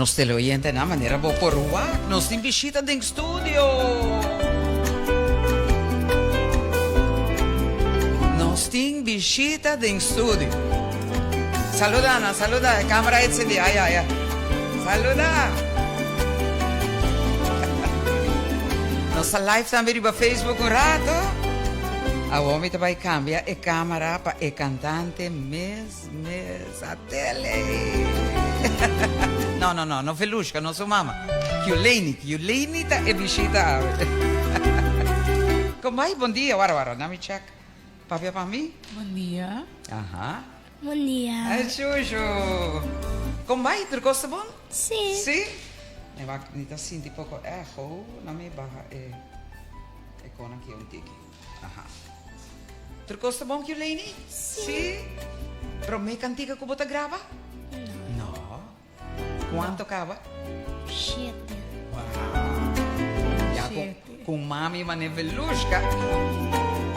nos teleoyente na maneira boa por rua, nos tem visita em estúdio. Nos tem visita em estúdio. Saluda, Ana, saluda, câmera LCD, ai. Saluda. Nossa live também para Facebook um rato. A homem também cambia e câmera para e cantante mes a tele. No Velusca, não sou mama. Chiuleni tá e visita. Como vai? Bom dia, wara, nami check. Papi para mim? Bom dia. Aham. Bom dia. Ai, Chuchu. Como vai? Tudo gosta bom? Sim. Sim? Eu vou tentar sentir pouco eco na minha barra e com aqui um tique. Aham. Tudo gosta bom, Chiuleni? Sim. Pero me cantica que você grava? Não. Quanto acaba? 7. Ja, com mami mane Velusca.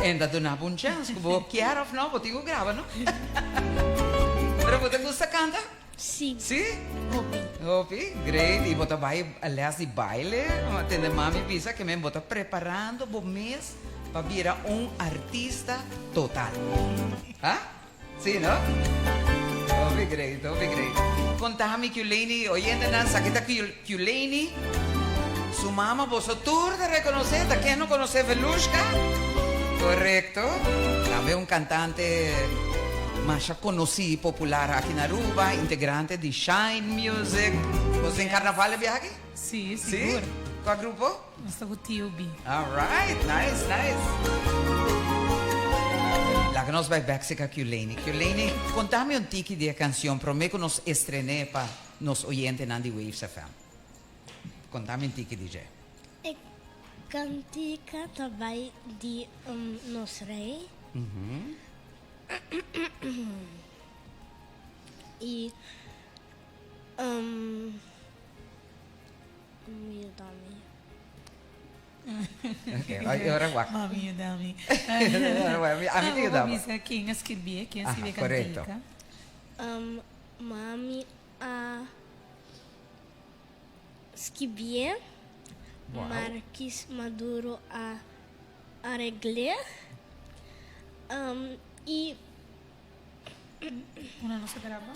Ainda donava um chance, que vou querer ou não, vou ter que gravar, não? Pero você gosta de cantar? Sim. Sim? Hobby. Hobby, great. E você vai, aliás, de baile, atende mami visa que me bota preparando o mês para virar artista total. Ah? Sim, não? Hobby, great. Contame, Chiuleni, oyente, sakita Chiuleni. Su mamá, vosotros de reconocer, ¿de quién no conoce Velusca? Correcto. Había un cantante más conocido, popular aquí en Aruba, integrante de Shine Music. ¿Vos en carnaval viaje? Sim, ¿Sí? seguro. ¿Cuál grupo? Nós estamos com o Tio B. All right, nice. La que nos va a Bexica Chiuleni. Chiuleni, contame un tiki de canción, pero me que nos estrené para nos oyentes en The Waves FM. Contame un tiki DJ. Ik cantica também de Nos Rei. E me dá-me. Okay, agora wak. Mami, dami. A mim diga dava. Vamos quem escrevia, correto. cantica. Mami a Esquibier. Wow. Marquis Maduro a Arregler. E Uma nossa grava.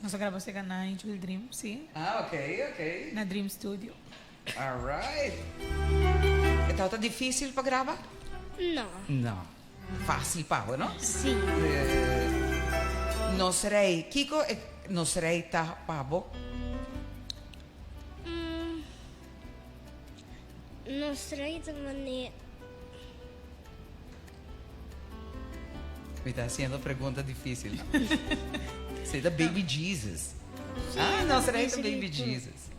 Nossa grava chega na Angel Dream, sim. Ah, ok. Na Dream Studio. All right. Então tá difícil para gravar? não. Não. Fácil para, não? Sim. Não serei Kiko, não serei tá pabo. Nos Rei também. Me está haciendo pergunta difícil, não? Sei da Baby Jesus. Ah, não serei da Baby Jesus.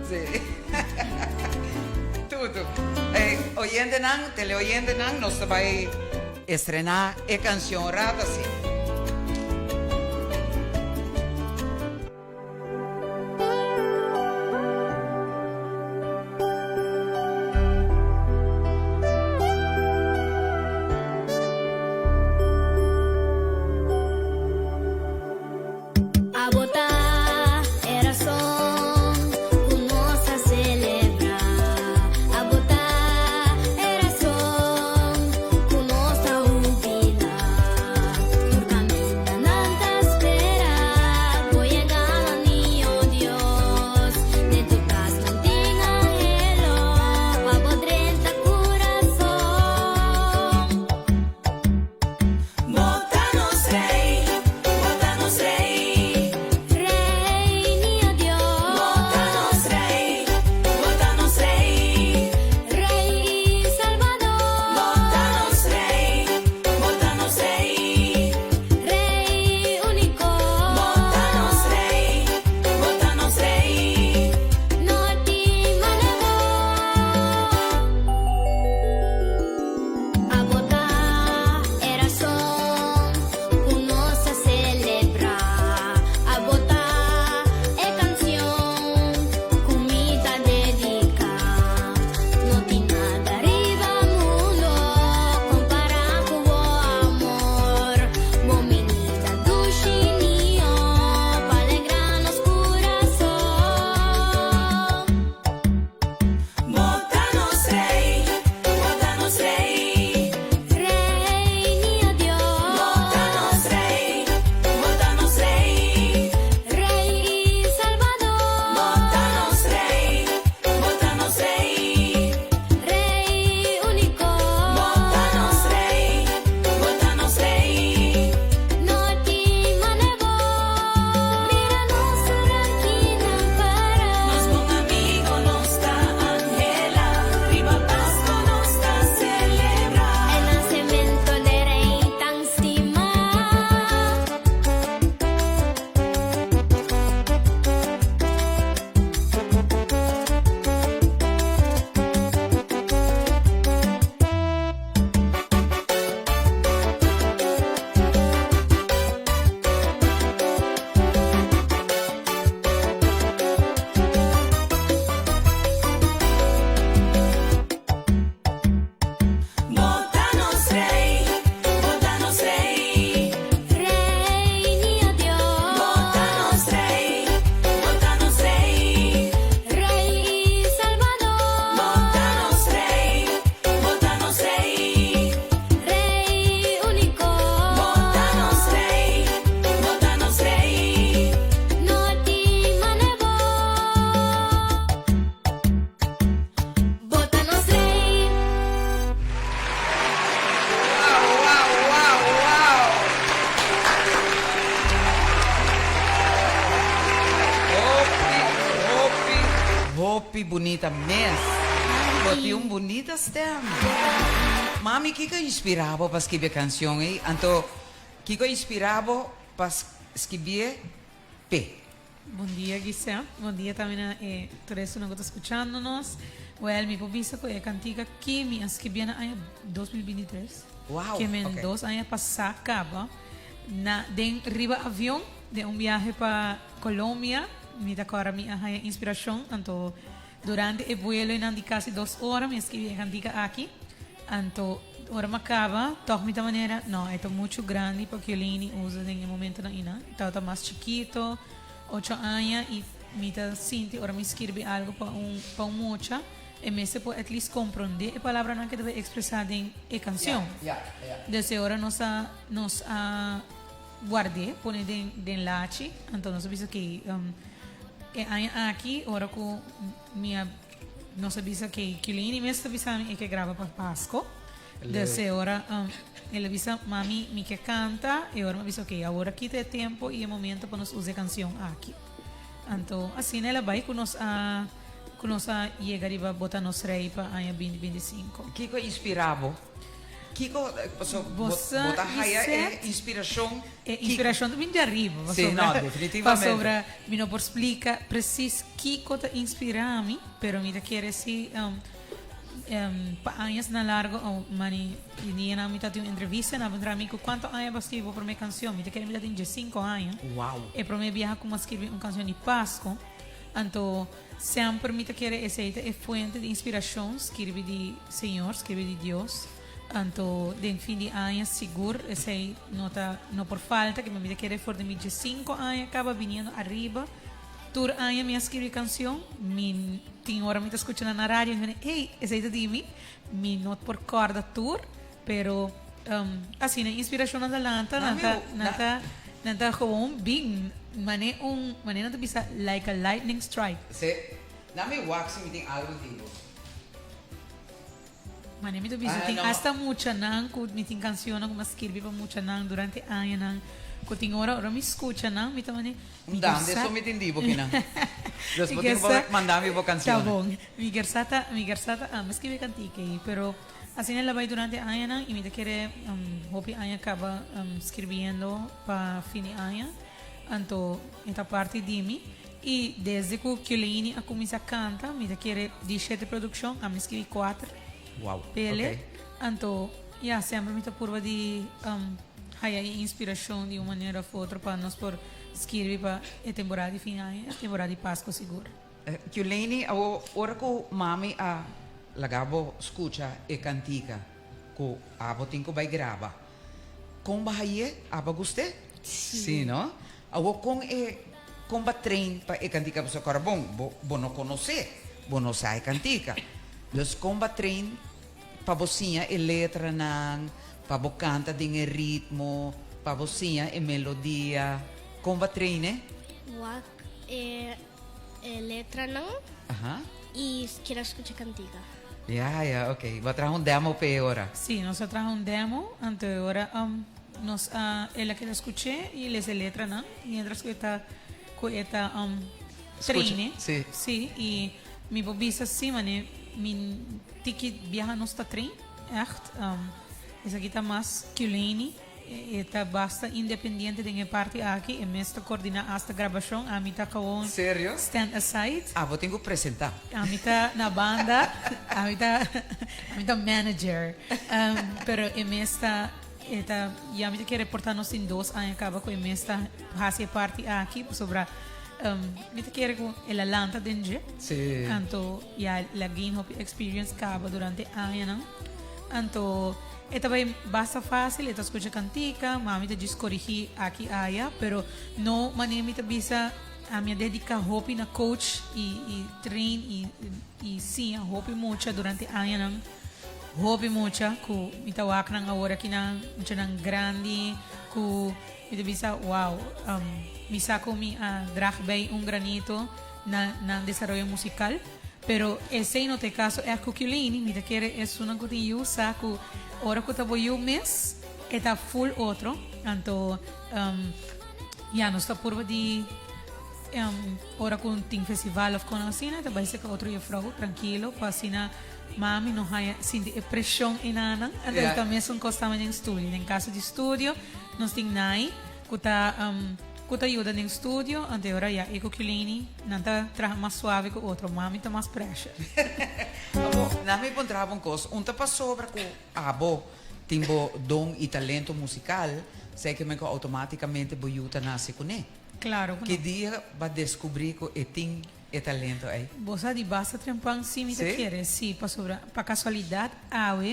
Sim. Tudo. Oyente não, teleoyente não, nós vai estrenar a canção rata assim. Hopi bonita mes. Hopi bonita stem. Mami, que inspirava para escrever canção, hein? Então, que inspirava para escrever P. Bom dia, Giselle. Bom dia também a todos que estão escutando-nos. Well, mi povisa ko cantica que me escrevi na ano 2023. Wow, Que me okay. 2 anos passacaba na den riba avião de viaje para Colômbia. Me da cora minha inspiração. Então, durante o vuelo em quase 2 horas, me escrevi cantica aqui. Então, ora me acaba, toch me da maneira, não, é muito grande porque o Lini usa em momento na ina. Então, tá mais chiquito, 8 anos e me da sinti, ora me escrevi algo para mocha. E me se pode at least compreender a palavra que deve expressar em canção. Dessa hora nós guardei, põe den lache, então nós sabemos que aqui ora com minha nós sabemos que Kilini me está avisando que grava para Páscoa. Dessa hora ele avisa mami me que canta e ora me avisa que agora aqui tem tempo e é momento para nós usar canção aqui. Então assim ela vai com nós Kunosa llegaría a botar nos rei para año 2025. Kiko inspirava? Kiko, Você botar raia é inspiração? Inspiração também de arriba. Sim, não, definitivamente. Sobre, me não por explicar preciso Kiko te inspira a mim, pero me quer se para anos na largo, mani, e na mitad de uma entrevista, na verdade, amigo, quanto anos bastante para minha canção? Me quer me dar de 5 anos. Uau! E para mim viajar como escrever uma canção de Páscoa, então sempre me quer essa é fonte de inspiração, escrever de Senhor, escrever de Deus. Então, de fim de ano, seguro, essa nota não por falta, que me quer for de mim de 5 anos, acaba vindo arriba. Tur ano me escrevi canção, me tinha hora me escutando na rádio, e me hey, essa é de mim, me não por corda tour, pero assim, a inspiração não lanta, nada gewoon big, mané não bisa like a lightning strike. Se, na me wax me tem algo digo. Mané me bisa tem hasta mucha nang, me tem canção como escrevi para mucha nang durante ano nang. Ko ting ora me escuta nang, me também. Dande, só me entendi porque não. Depois tenho mandar me canção. Tá bom. Mi gersata, me escrevi cantica, pero assim ela vai durante ano nang, e me quer hopi ano acaba escrevendo para fim de ano. Então, esta parte de mim. E desde que o Kilini a começar a cantar, me quer 17 produção, a me escrevi 4. Uau! Pele. Okay. Então, sempre me curva de inspiração de uma maneira ou outra para nós por escrever para a temporada de fim de ano, a temporada de Páscoa seguro. Kilini, ora que mami a lagabo escuta e cantica, que a botinho vai gravar. Com bahia, a gostei? Sim, não? Agora com trein para e cantica para o bom, não conhecer, não sabe cantica. Então com trein para você e letra não, para você canta em ritmo, para você e melodia, com trein, né? Wak letra não e quero escutar cantiga. Ok. Vou trazer demo para agora. Sim, nós traemos demo, então agora nós ela que escutei e lê a letra não, e entra com esta treine. Sim, e me bobisa assim, mané, me ticket viaja nossa trem, echt, essa aqui está mais que o Leni, está basta independente de parte aqui, e mesmo coordenar esta gravação, a mim está com Sério? stand aside. Vou ter que apresentar. A mim está na banda, a mim está manager, pero e mesmo eta ya me quer reportar-nos em 2 anos acaba com esta fazia parte aqui sobre me quer com ela lanta dentro então ya la gain hope experience acaba durante ano então eta vai basta fácil eta escuta cantica mami te diz corrigir aqui aya pero no maneira te bisa a minha dedica hope na coach e train e sim a hope mucha durante ano hobby mucha ku mitawak nang awara kinang nang grande ku bisa wow misa ko mi drag bay un granito na desarrollo musical pero ese no te caso é ku Kilini mi te quiere es una kuti usa ku ora ku tabo you miss eta full outro anto no está por de ora com tem festival of com assim, tá vai ser que outro dia frago tranquilo, com assim mami não há sinto pressão inana, então também são costuma em estúdio. Em caso de estúdio, nós tem nai, que ajuda no estúdio, ante ora já e com Kilini, não tá mais suave que o outro, mami tá mais pressure. Amo, na me encontrava um coisa, um tapa sobra com abo, timbo dom e talento musical, sei que me automaticamente boiuta nasce com ele. Claro. Que dia vai descobrir que tem e talento aí? Você de basta trampar sim, me Sim? quer, sim, para casualidade,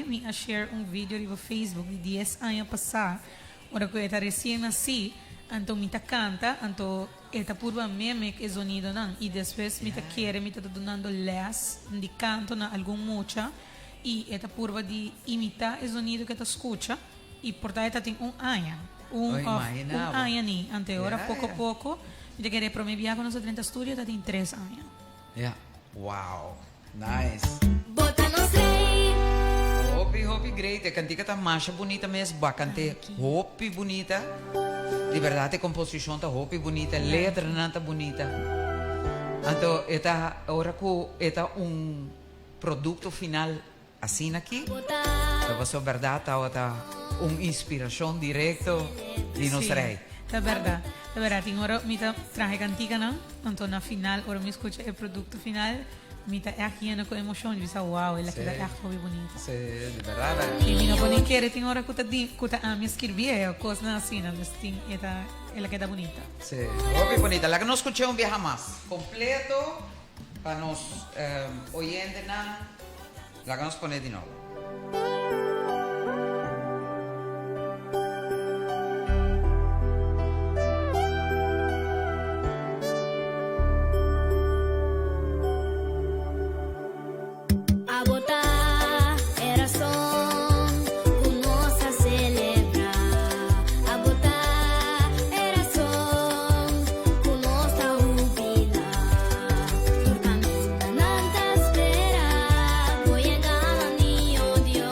me a share um vídeo no Facebook de 10 anos passar, ora que eu era recém nasci, então me canta, então eta purva meme que sonido não, e depois me quer, me dando les de canto na algum mucha, e eta purva de imitar o sonido que te escucha, e portanto tem ano. Un año ni ante ora poco a poco yo quería para mi viaje con los 30 estudios tem 3 anos. Wow, nice. Bota no rei. Hopi great, a cantica tá marcha bonita mesmo, bacante hopi bonita. De verdade a composição tá hopi bonita, letra não tá bonita. Então, eta ora que eta produto final assim aqui. Então, você verdade tá inspiração direto de nós rei. É verdade. É verdade. Agora, me traje cantica, não? Então, na final, agora me escuta o produto final, me tá aqui com emoção, de pensar, uau, ela queda é muito bonita. Sim, de verdade. E me não pode querer, tem hora que me escrever, coisa assim, não, tem, ela queda bonita. Sim, muito bonita. La que não escutei viaja mais completo, para nos oyentes, la que nos pone de novo. Espera, voy a ganar ni odio.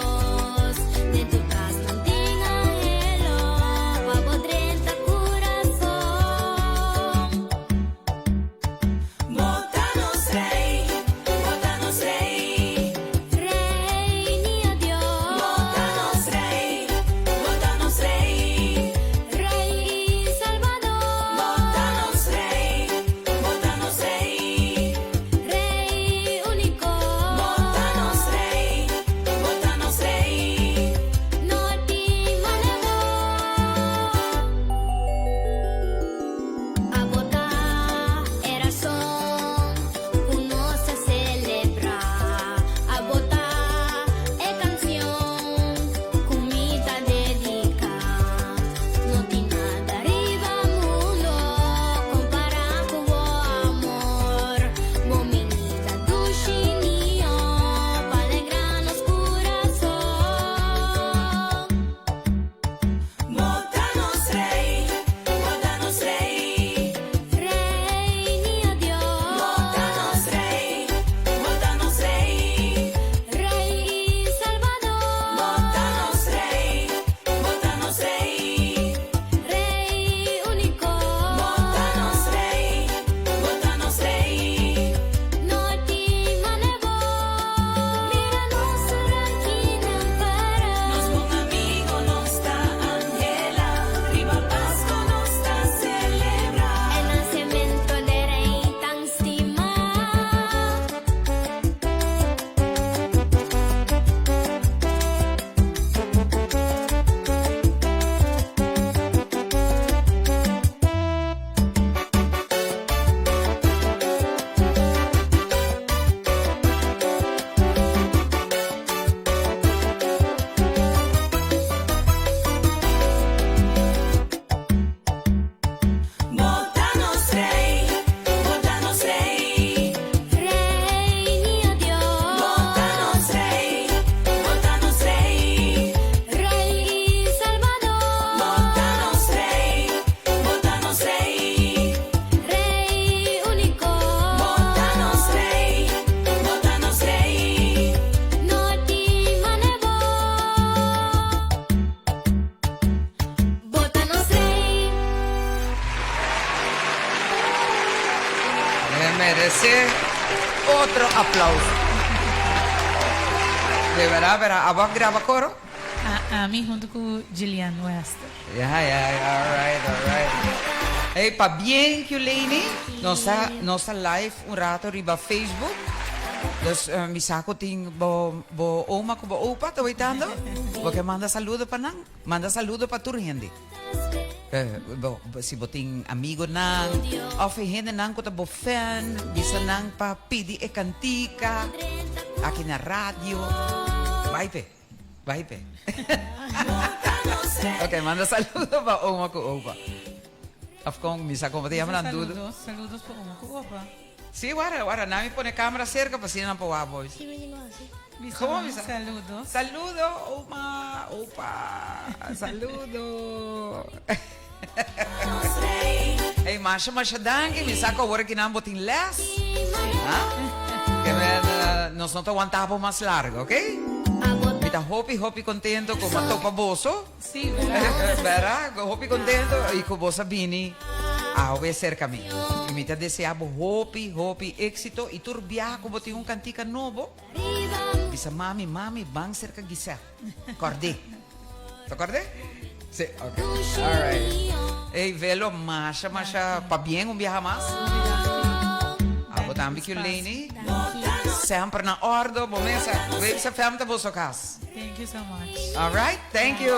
merece otro aplauso. De verdad, ¿a vos graba coro? A mí junto con Gillian West. Yeah, alright. Hey, pa bien, Kuleni, nossa live rato riba Facebook. Dus mi sako ting bo oma ko bo opa, tá oitando? Porque manda saludo pa nang, manda saludo pa turhendi. Si boting amigo nang, of hindi nang ko ta bo fan, bisa nang pa pidi e kantika, aqui na radio. Vai pe. Ok, manda saludo pa oma ko opa. Afkong misa ko pati yaman ang dudo. Saludos po uma ko opa. Sí, ahora nadie pone cámara cerca para si no puedo voy. Sí, me digo así. ¿Cómo me Saludos. Saludo, Oma, opa, saludo. Hey, masha danke, me saco ahora que no botin les. Que nos no te aguantamos más largo, ¿ok? Está hopi contento con más topa boso. Sí, ¿Verdad? Hopi contento y con vos Bini. A ver cerca mí. Y me te deseamos hopi éxito y turbiar como tiene un cantica nuevo. Bisa mami, bang cerca gisa. Acordé. ¿Te acordé? Sí, ok. All right. Hey, velo, masha, pa bien un viaje más. Abo también que Leni. Sempre na ordem, momento. Wees se femte voor zokas. Thank you so much. All right, thank you.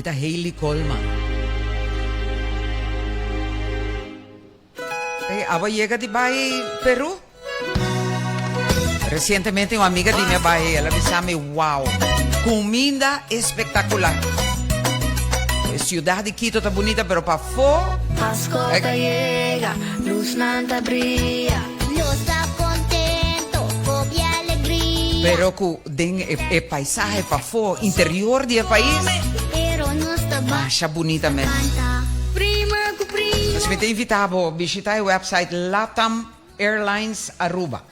Ahí está Hailey Coleman. Aba llega de Perú. Recientemente una amiga de mi bahía, ela me wow, comida espectacular. Ciudad de Quito está bonita, pero para fo... Mascota llega, luz nanta brilla. Yo está contento, copia alegría. Pero den el paisaje para fo, interior del país, Pero no está acha bonita mesmo. basta. Prima com prima. Mas me te invitava a visitar o website Latam Airlines Aruba.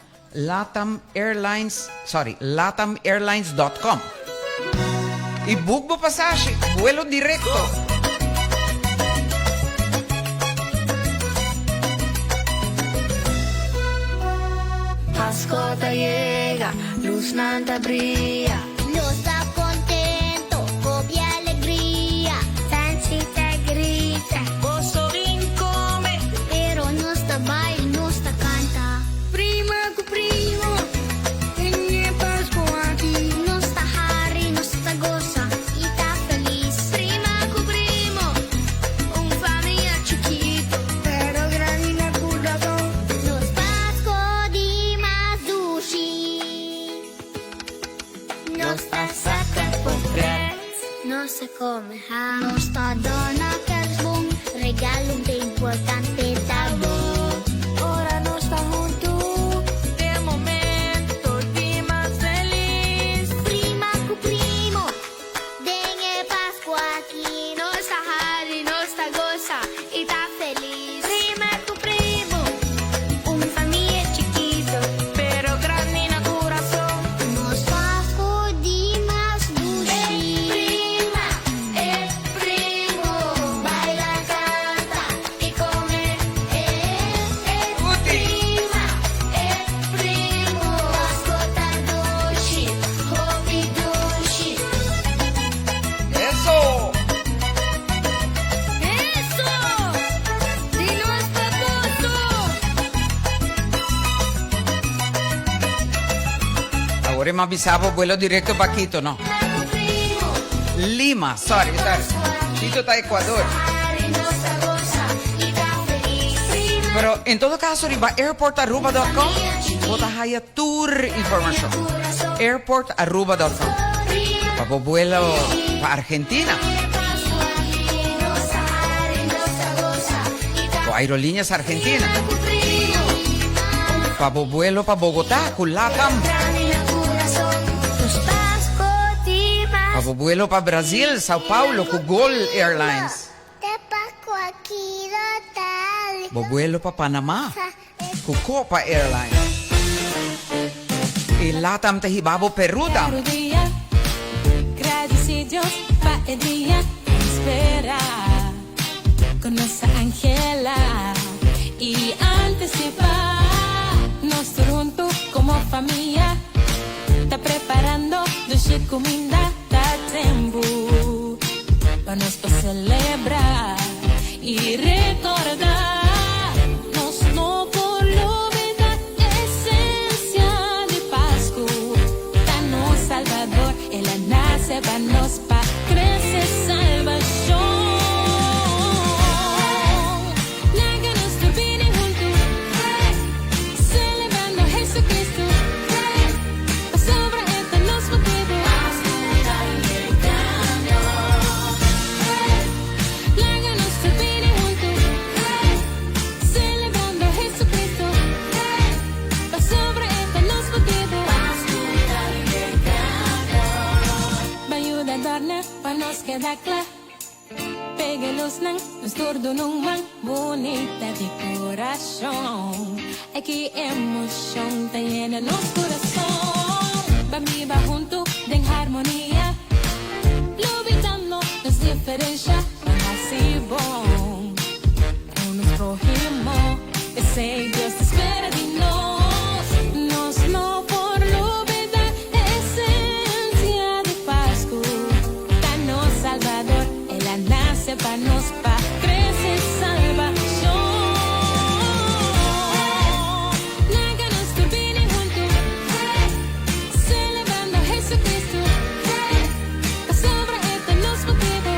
latamerlines.com. E book passagem, vuelo directo. Mascota llega, luz nanta brilla. Yo está contento, copia alegría. Fancita grita, Gosto rin come, pero no está baile, no está canta. prima com primo. Tenye Pascua aquí. No está Harry, no está goza y está feliz. Prima con primo, un familia chiquito, pero grande na corazón. Los Pasco di Mazushi. No está saca comprar. No se come ham. No está dona Kersbong. Regalong de importante tabo. Ora no está junto, de momento di más feliz. Prima cu primo. Dengue Pascua aquí. No está Harry, no está goza y está feliz. Prima cu primo. Un familia chiquito, pero grande na corazón. Nos Pasco di Mazushi. Prima, primo, baila, canta y come. Prima, primo, mascota doshi, hobby doshi. Eso! Eso, dinos paputo. Agora me avisava vuelo directo para Quito, no? Lima, sorry. Quito está Ecuador. Pero en todo caso, arriba airportaruba.com, bota haya tour information. Airportaruba.com. Para vuelo para Argentina. O aerolíneas argentinas. Para vuelo para Bogotá, con Latam. Para vuelo para Brasil, Sao Paulo, con Gol Airlines. Te Pasco aquí total. Para vuelo para Panamá, con Copa Airlines. E Latam te hibabo Peruta. Claro dia, agradeci Deus, vai dia esperar con nuestra Angela y anticipar nuestro junto como familia. Está preparando doce comida, tá tempo para nós celebrar y recordar nos no por olvidar esencia de Pascua. Tá no Salvador, ela nace para nos pa crecer salvación. Nega nos turbine junto, celebrando Jesucristo. Pa sobra esta nos motivo. Nega nos turbine junto, celebrando Jesucristo. Pa sobra esta nos motivo. Va ayuda darne pa nos queda clar. Pegue luz nang nos tordo nung man bonita de corazón. Aquí emoción te llena nos corazón. Va viva junto en armonía. Lo vitando nos diferencia. Así bom. Con nos prójimo. Ese Dios te espera de nos. Nos no por olvidar esencia de Pascua. Danos Salvador. Ela nace para nos pa crecer salvación. Nega nos turbine junto, celebrando Jesucristo. Pa sobra esta nos motivo.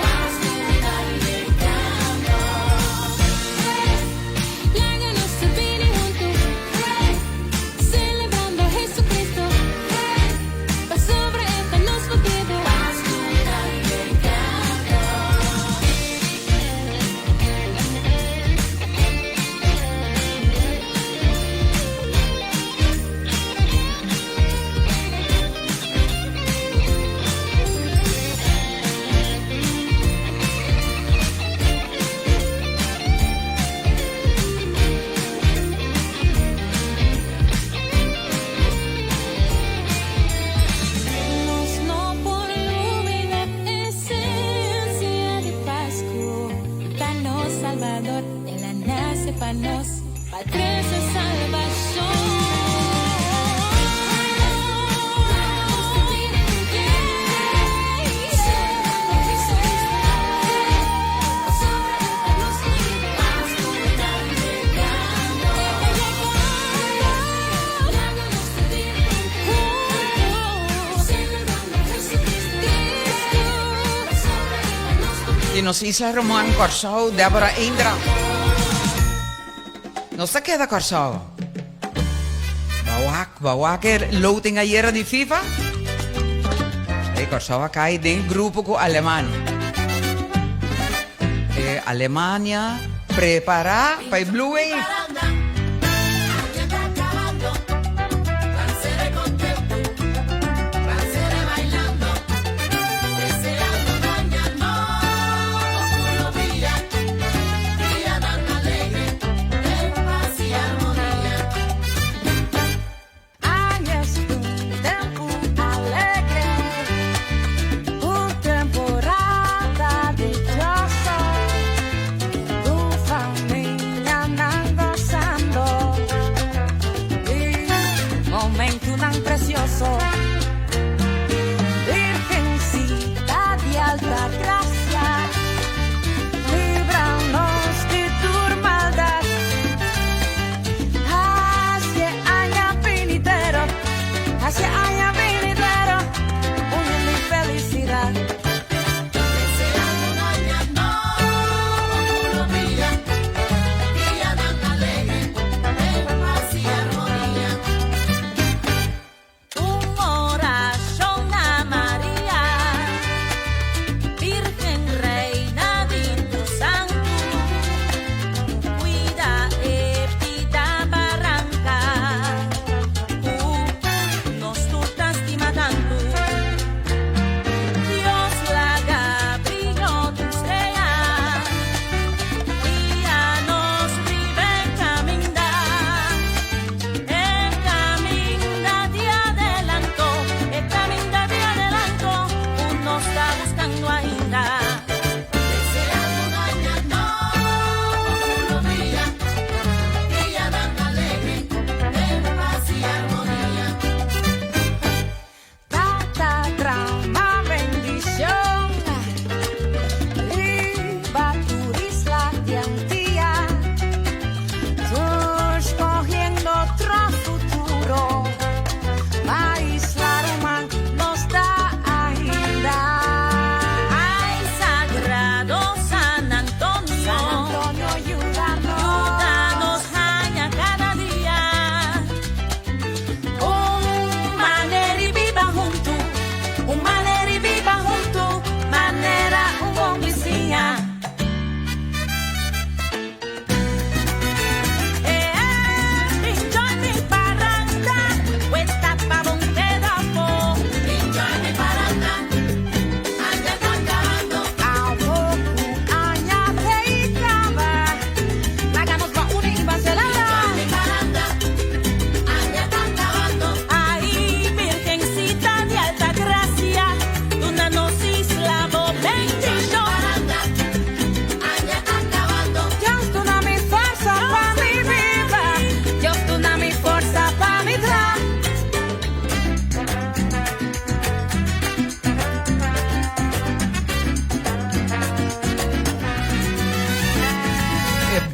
Salvador, ela nasce para nós, patrícia salvação. Y nos Isla Román Corsao, Débora Indra. No se queda Corsao. Bawak loting ayer di FIFA. Corsao acá del grupo con Alemania. Alemania prepara para el Blue Wave. Virgencita de alta gracia, líbranos de tu maldad. Hacia año venidero, una mi felicidad.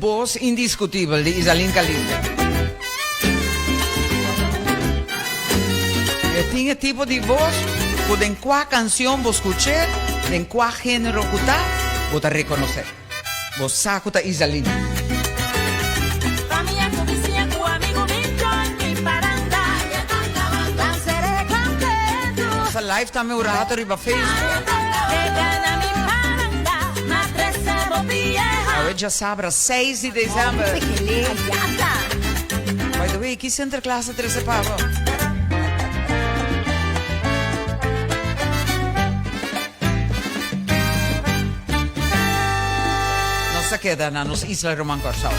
Voz indiscutible de Isalín Caliste. Tiene tipo de voz, pues en cuál canción vos escuché, en cuál género que vos te reconocer. Vos sacuta Isalín. Esa live también un rato arriba a Facebook. A ver, já sabe, 6 de dezembro. By the way, aqui Centro Classe 13 Pavo. Não se queda na nos Isla Román Corsao.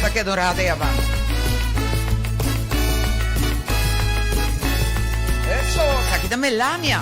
Se queda dorada e avança. Eso, aqui da Melania.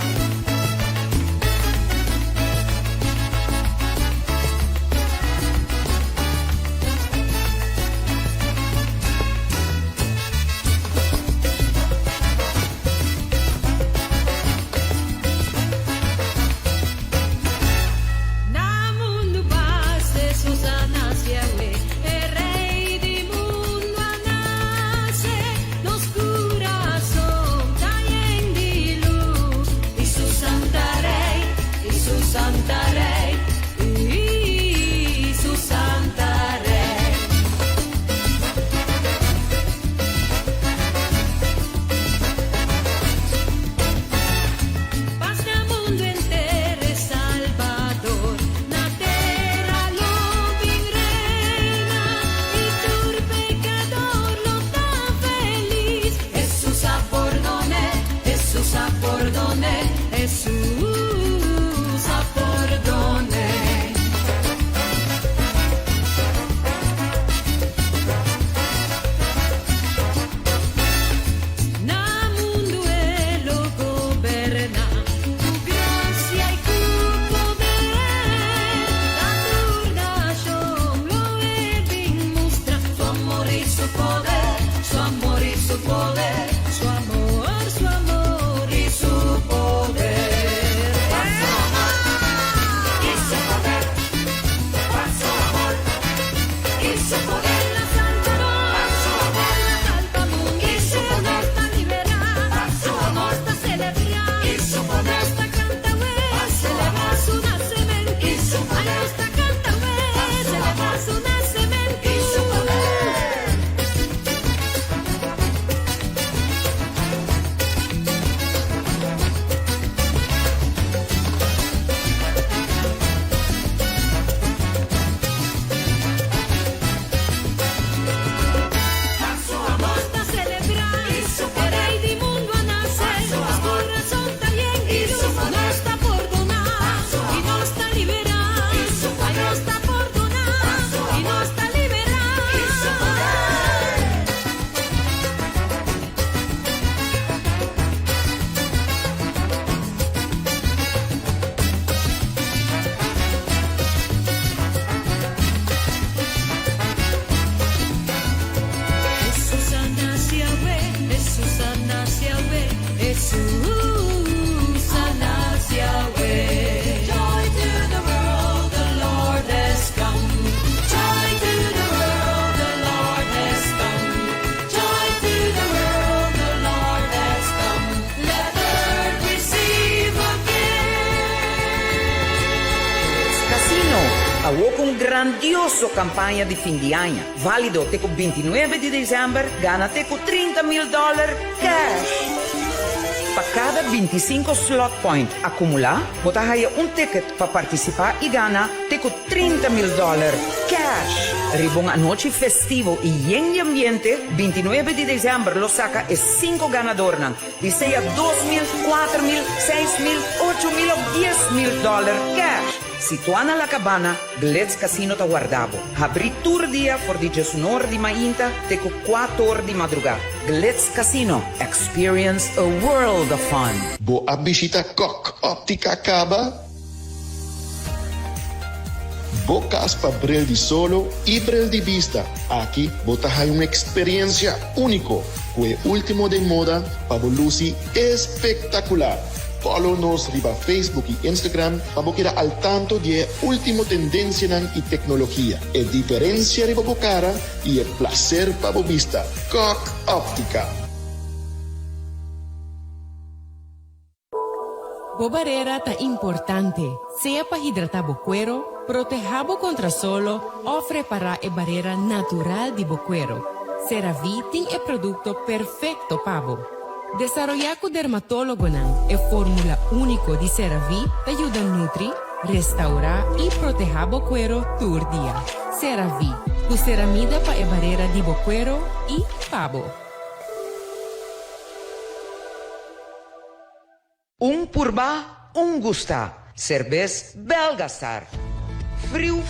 Há um grandioso campanha de fim de ano. Válido até o 29 de dezembro. Gana até $30 mil cash. Para cada 25 slot point acumular, você ganha um ticket para participar e gana até $30 mil cash. Ribong a noite festivo e em ambiente, 29 de dezembro, lo saca e 5 ganadores. E seja $2 mil, $4 mil, $6 mil, $8 mil ou $10 mil cash. Situada na cabana, Blitz Casino ta guardavo. Abri tur dia for di 19 di mainta, teco 4 horas de madrugada. Blitz Casino, experience a world of fun. Bo a visita Cock Óptica acaba. Bocas para bril de solo y bril de vista. Aquí botas hay una experiencia único. Que último de moda, para luci espectacular. Follow-nos riba Facebook y Instagram para quedar al tanto de último tendencia y tecnología. Es diferencia riba bocara y el placer para vista. Cock Óptica. Bobarera ta importante, sea para hidratar bo cuero, protejabo contra solo, ofre para e barreira natural de bo cuero. CeraVe tem e produto perfecto pabo. Desarrollar con dermatólogo e fórmula único de CeraVe te ayuda a nutrir, restaurar y proteger bo cuero todo día. CeraVe, tu ceramida para e barreira de bo cuero y pabo. Purba, gusta. Cerveza Belgastar. Frio,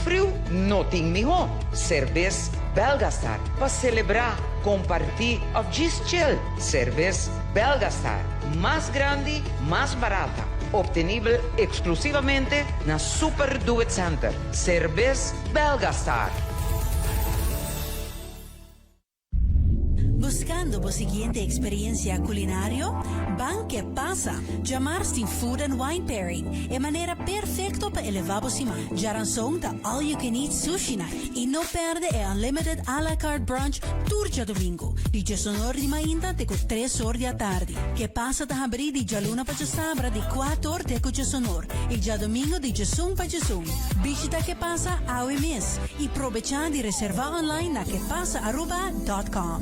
não tem melhor. Cerveza Belgastar. Para celebrar, compartilhar ou just chill. Cerveza Belgastar. Mais grande, mais barata. Obtenível exclusivamente na Super Do It Center. Cerveza Belgastar. Buscando la siguiente experiencia culinario? Ban que pasa? Llamarsi Food and Wine Pairing é maneira perfeita para elevar o cima. Jaranson da All You Can Eat Sushi Night e não perde é Unlimited à la carte brunch turja domingo. De 19 de manhã até 3 horas da tarde. Que passa da abrir de jaluna para sabra de 4 horas até 19 e já domingo de Jesum para Jesum. Visita que passa ao mês e aproveitar de reservar online na quepassa@.com.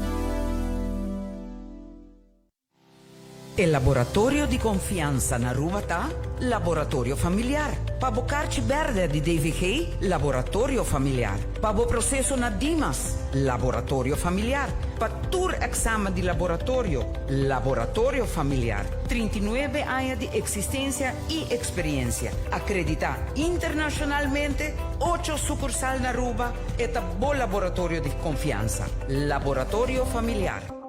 El laboratorio di confianza na Rubata, laboratorio familiar. Pabo carci verde di DVG, laboratorio familiar. Pabo processo na Dimas, laboratorio familiar. Pa tur examen di laboratorio, laboratorio familiar. 39 años de existencia y experiencia. Acreditada internacionalmente, 8 sucursal na Ruba, eta bo laboratorio di confianza, laboratorio familiar.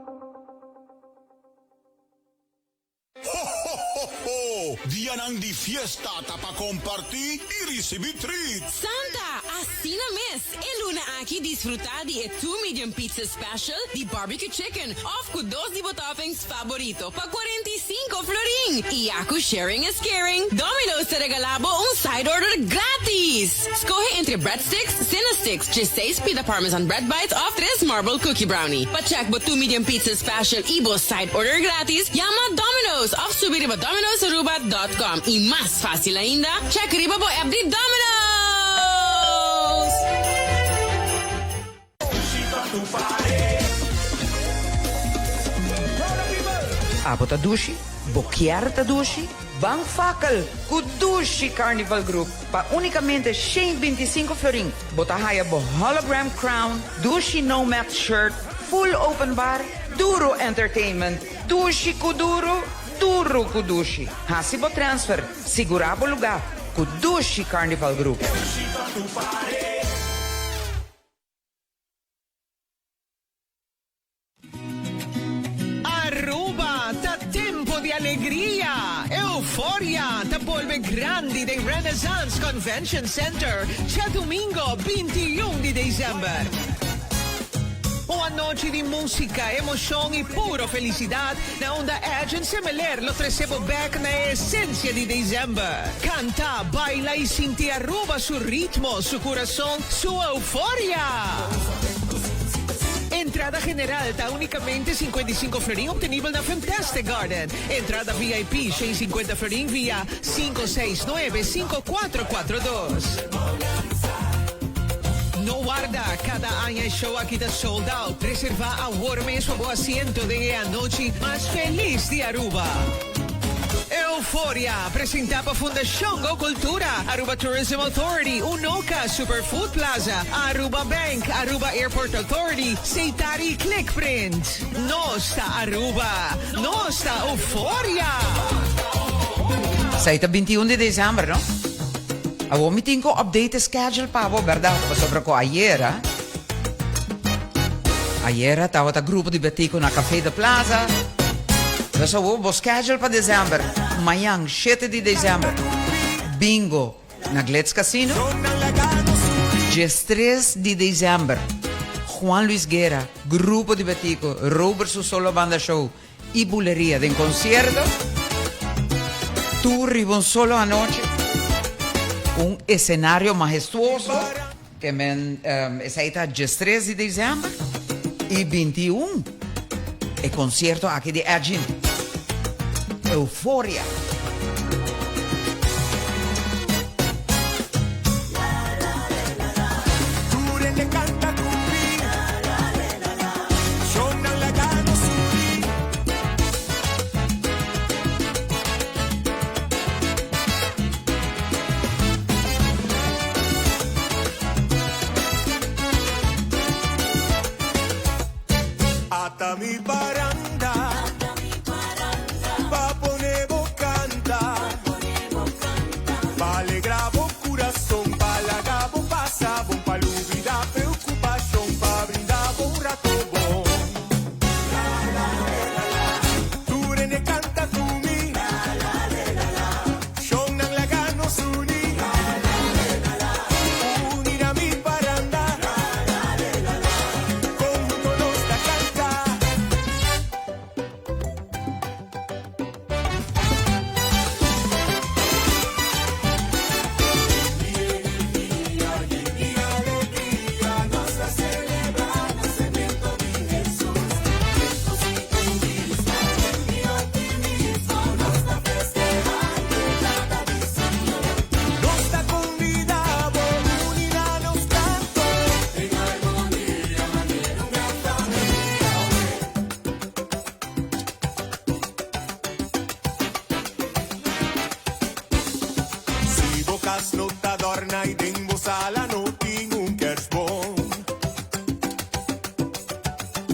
Dia ng di fiesta tapa compartir e receber treat. Santa, assim na mês, é luna aqui desfrutar de 2 medium pizza special de barbecue chicken, off com 2 de toppings favorito, pa 45 florin. E ako sharing is caring. Domino's te regalabo side order gratis. Escoge entre breadsticks, Cinnasticks, 16 pita parmesan bread bites, off 3 marble cookie brownie. Pa-check bo 2 medium pizza special e bo side order gratis, llama Domino's, off subir ba domino'saruba.com. Y más fácil ainda, check riba po app de Domino's! Abota Dushi, Boquiarta Dushi, Bang Fakel, Kudushi Carnival Group, pa unicamente 125 florin. Bota haya bo hologram crown, Dushi Nomad shirt, full open bar, Duro Entertainment, Dushi Kuduro, Duro Kudushi. Hasibo transfer, segurabo lugar. Kudushi Carnival Group. Aruba, ta tempo de alegria, euforia, ta volve grande de Renaissance Convention Center, cha domingo 21 de dezembro. Uma noite de música, emoção e pura felicidade na onda Edge and Semeler lo recebo back na essência de dezembro. Canta, baila e sentir Aruba su ritmo, su coração, su euforia. Entrada general está únicamente 55 florin obtenível na Fantastic Garden. Entrada VIP 650 florin via 569-5442. Recuerda, cada año el show aquí está sold out. Reserva ahora mismo tu asiento de la noche más feliz de Aruba. Euforia presenta para Fundación Go Cultura, Aruba Tourism Authority, Unoca Superfood Plaza, Aruba Bank, Aruba Airport Authority, Seitari Clickprint. Nosta Aruba, Nosta Euforia. Saita 21 de dezembro, no? Avo mi tinko update schedule pa avo, verdad? Sobre ko ayer, Ayer estava o grupo de betico na Café da Plaza. Nós vamos schedule para dezembro. Amanhã, 7 de dezembro. Bingo na Glitz Casino. Dia 3 de dezembro. Juan Luis Guerra, grupo de betico, Robert Solo Banda Show e Buleria de concierto. Tu ribon solo a noche. Un escenario majestuoso que está dia 3 de dezembro e 21 el concierto aquí de Agin. Euforia. Ata mi paranda, pa ponevo canta, pa alegravo coração, pa lagavo passavo, pa lubida preocupação, pa brindavo un rato bom. Tu rene canta tu mi, son nang lagano suni, unir a mi paranda, conjunto nos da canta. Nos da convidavo, unir a nos canto, en armonía, manera una familia. Si bocas no t'adorna i den vos ala no tinc un kersbon.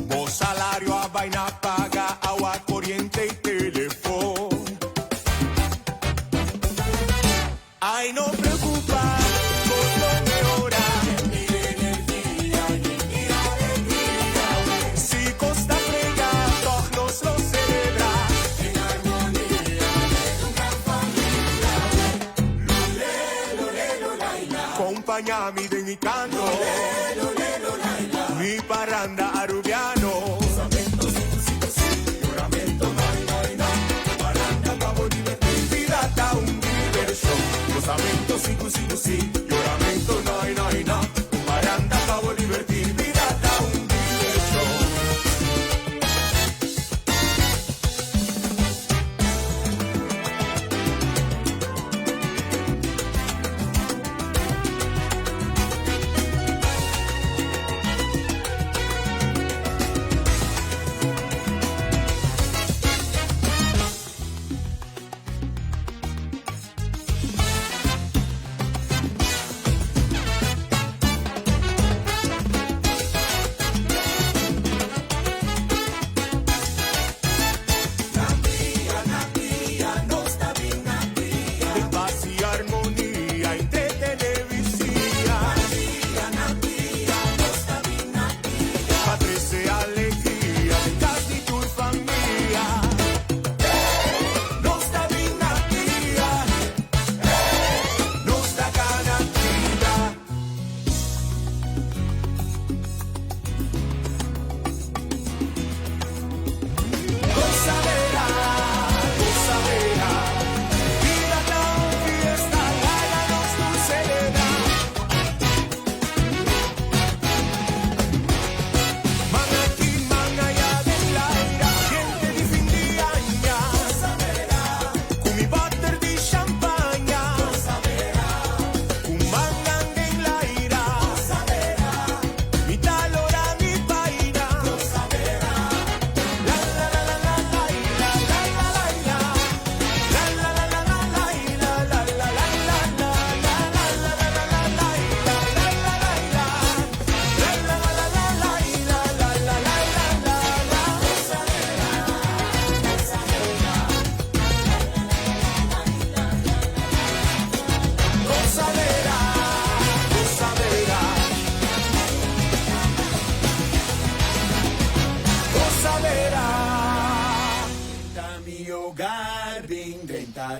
Vos salario a vaina paga agua corriente y teléfono. Ay, no preocupa, vos no mejora. Mi energía y mi alegría. Si costa frega, toch nos lo celebra. En armonía, una familia. Lule, lule, lulaila. Acompañami de mi canto. Lule, lule, lulaila. Mi parranda arubiano. Juramento, parranda, pavo, divertir. Vida da un diversión. Gozamento, sí, lloramento, no, paranda, pavo, divertir, vida da un diversión.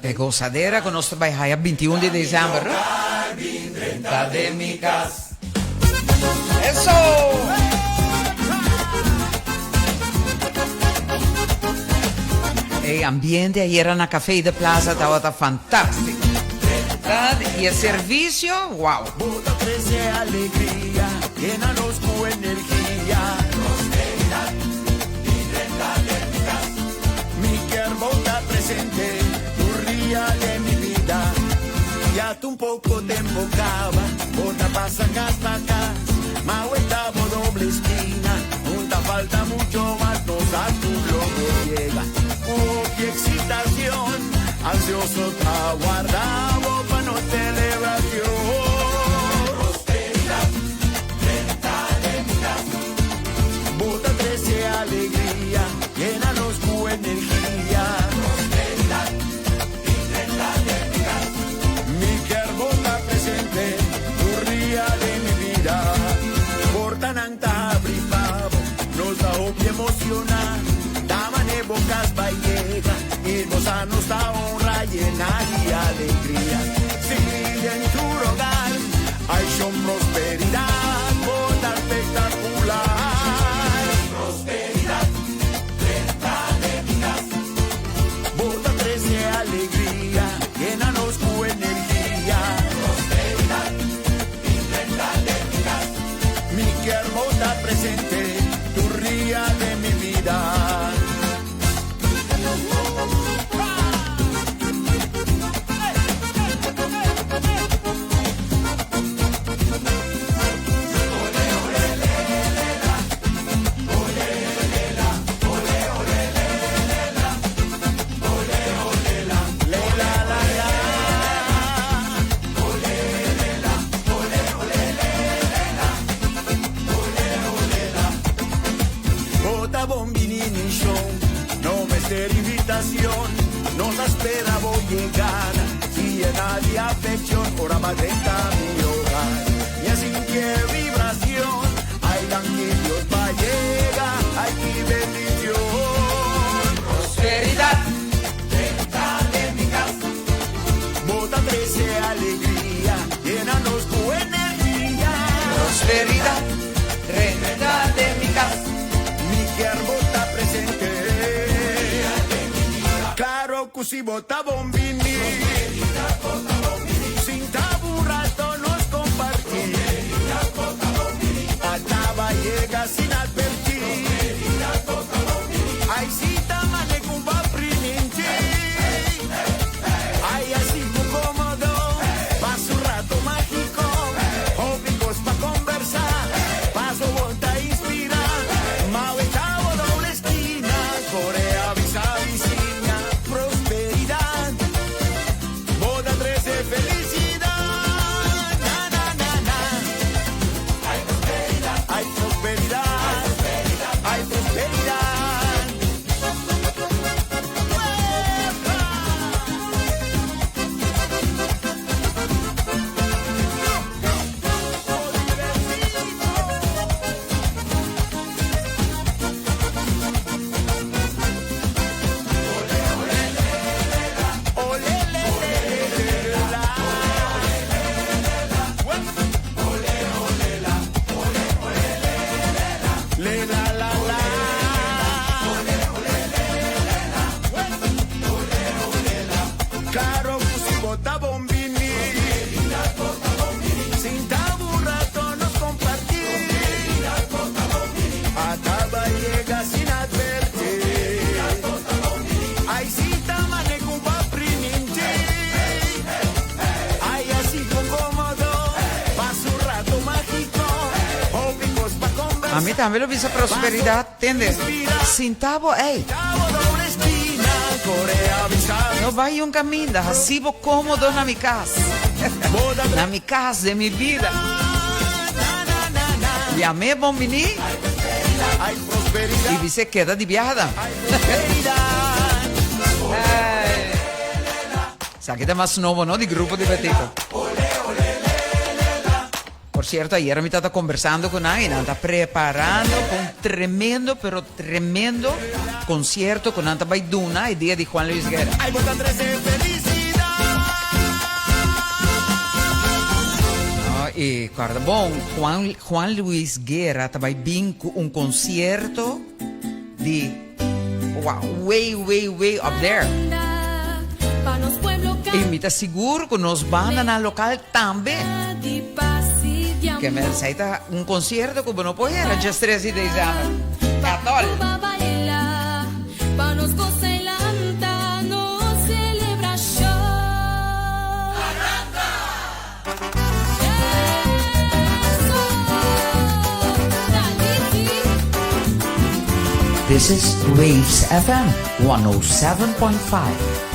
De gozadera con nuestro viaje 21 de diciembre. 30 de mi casa. ¡Eso! El ambiente ayer en la café de plaza estaba fantástico. Y el servicio, wow. Bota crece alegría, llénanos con energía. Prosperidad y renta de mi casa. Mi bota presente, tu ría de mi vida. Ya tú un poco te embocaba, bota pasa hasta acá. Ma vuelta por doble esquina, nunca falta mucho más, nos a tu globo llega. Oh, qué excitación, ansioso te aguardamos para no celebración. Prosperidad, renta de mi casa. Bota crece alegría, llénanos con energía. Prosperidad y renta de mi casa. Mi bota presente, tu ría de mi vida. Portananta bripavo, nos da obvio emocionar. Daman bocas vallega, y goza nos da honra, llenar y alegría. Si en tu hogar hay son prosperidad, bota espectacular. Prosperidad, renta de mi casa. Bota crece alegría, llénanos con energía. Prosperidad y renta de mi casa. Mi bota presente, tu ría de mi vida. Nos espera voy llegar, si llena de afección, por amadrenta mi hogar. Y así que vibración, hay que Dios va a llegar, hay que bendición. Prosperidad, renta de mi casa. Bota crece alegría, llénanos con energía. Prosperidad, renta de mi casa. Mi bota presente. Claro que si bota bombini, sin tabú rato nos compartir. Acaba llega sin advertir. Ay cita mane cumpa priminti. Ay así muy cómodo, paso un rato mágico. Ópicos pa conversar, paso bota inspirar. Mau estaba doble esquina, Corea visa visina. Prosperidad, boda 13 felicidad, na na na na. Hay prosperidad, hay prosperidad, hay prosperidad. Claro, si bota bombini, sin tabú rato nos compartir. Acaba llega sin advertir. Ay cita mane cumpa priminti. Ay así con cómodo, paso un rato mágico. Ópicos pa conversar. A mí también lo dice prosperidad, ¿entiendes? Sin tabo, ey. No vaya un camino, así vos cómodo en mi casa. En mi casa de mi vida. Llamé a Bombini y dice queda de viajada. Saquete más nuevo, ¿no? De grupo divertido. Por cierto, ayer me estaba conversando con alguien, está preparando un tremendo, pero tremendo concierto con Anta Baiduna el día de Juan Luis Guerra. E guarda, bom, Juan Luis Guerra também bem um concerto de way up there. E me tá seguro que nós banda na local também. Que me aceita um concerto que não pode era just 13 de dezembro. Catol. This is Waves FM 107.5.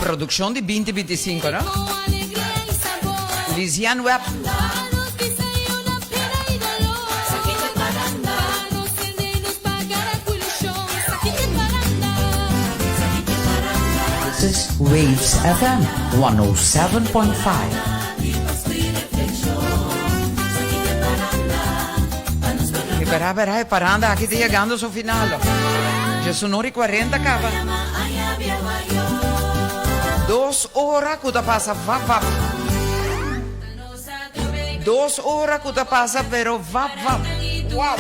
Producción de 2025, ¿no? Lisiane Webb. This is Waves FM 107.5. E verá, parando, aqui está chegando ao final. Já sono ore 40, cava. 2 horas que passa, va. 2 horas que passa, pero va. Wow.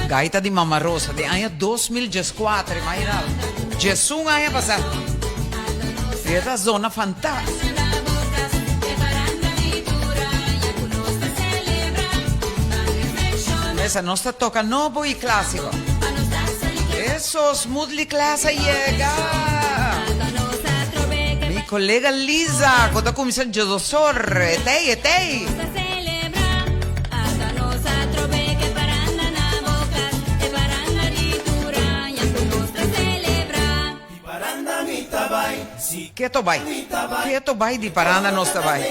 Gaita di Mamma Rosa, de año 2004, imagínate. Gesù un año pasado. Y esta zona fantástica. Esa nostra tocca nuovo y clásico. Eso, smoothly clase llega. Mi collega Lisa, quando comincia il gioco sorre, e te. Che to vai di paranda nostra vai.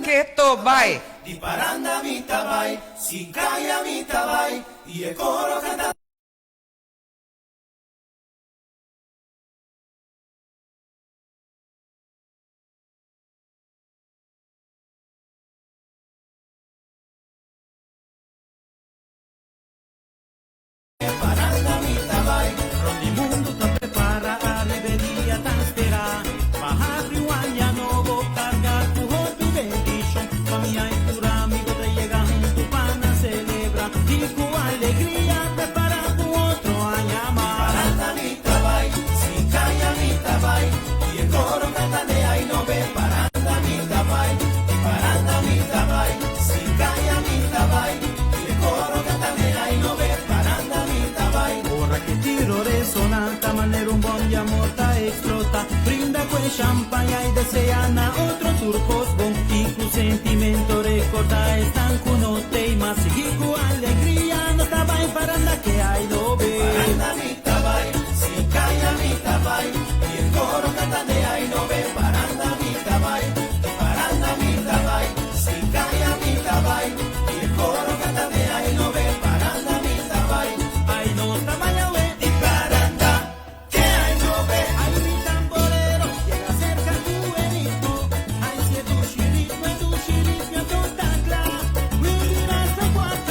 Che to vai. Di paranda vita vai, si calla vita vai, y el coro canta. Paranda vita vai, il mondo ti prepara a rivelia tan spera, ma harri guagna nuovo carga tu hobby bendition, famiglia e tu amigo te llegan tu pana celebra, y tu alegría prepara tu otro año más. Paranda vita vai, si calla vita vai, y el coro canta de ahí no ve. Paranda vita vai, si calla vita vai, y el coro canta de ahí no ve. Paranda vita vai. Ora che tiro resonanta, manera un buon di amor ta explota, brinda quel champagne y deseana otro turcos bon, y tu sentimento recorda están con notte y más y tu alegría no estaba en paranda que hay lo ve. Paranda vita vai, si calla vita vai, y el coro canta de ahí no ve. Paranda vita vai, si calla vita vai, y el coro canta de ahí no ve. Paranda vita vai, ay no está mañana di paranda que hay no ve. Ay mi tamborero llega cerca tu ritmo, ay si tu ritmo a toda clase, muy dirás a cuatro.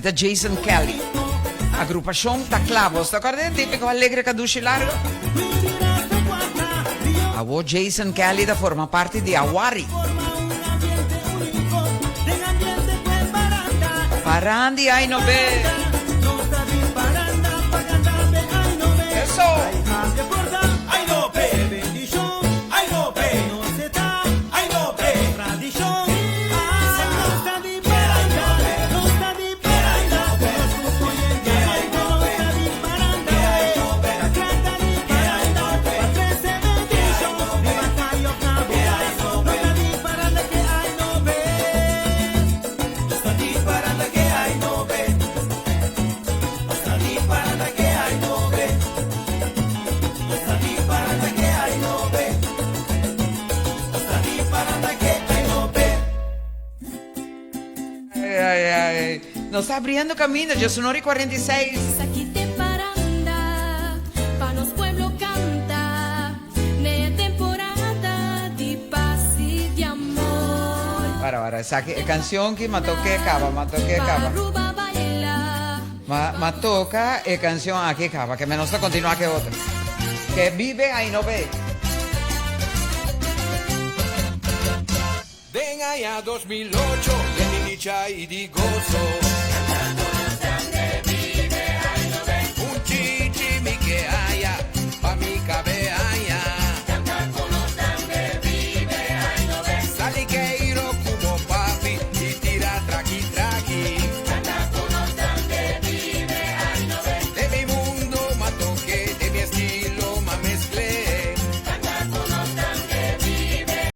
Aqui tá Jason Kelly. Agrupação Taclavos. Tá acordando? Típico alegre caduce largo. A voz Jason Kelly da forma parte di Awari. Parandi ai no be. Eso. Ai no be, bendición, ai no be, no se da, ai no be, tradición. Nos está abriendo camino, yo soy 46. Aquí te paranda, pa' los pueblos canta, de temporada de paz y de amor. Para, esa canción que me toque cava. Aruba baila, Ma toca canción aquí cava, que menos continúa que otra. Que vive ahí no ve. Ven allá 2008, de nicha y de gozo.